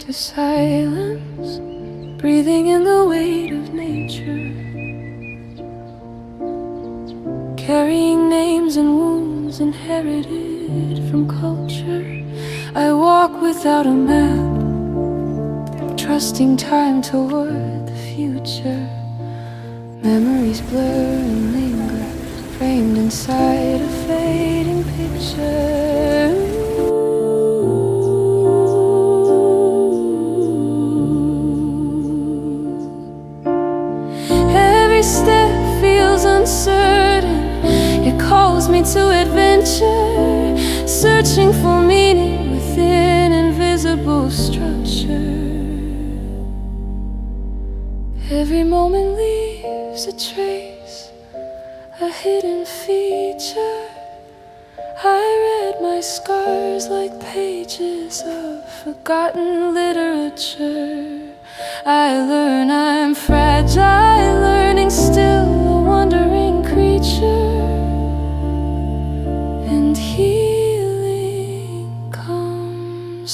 to silence, breathing in the weight of nature, carrying names and wounds inherited from culture. I walk without a map, trusting time toward the future. Memories blur and linger, framed inside a fading picture. Every step feels uncertain, it calls me to adventure, searching for meaning within invisible structure. Every moment leaves a trace, a hidden feature. I read my scars like pages of forgotten literature. I learn I'm fragile, learning still, a wandering creature. And healing comes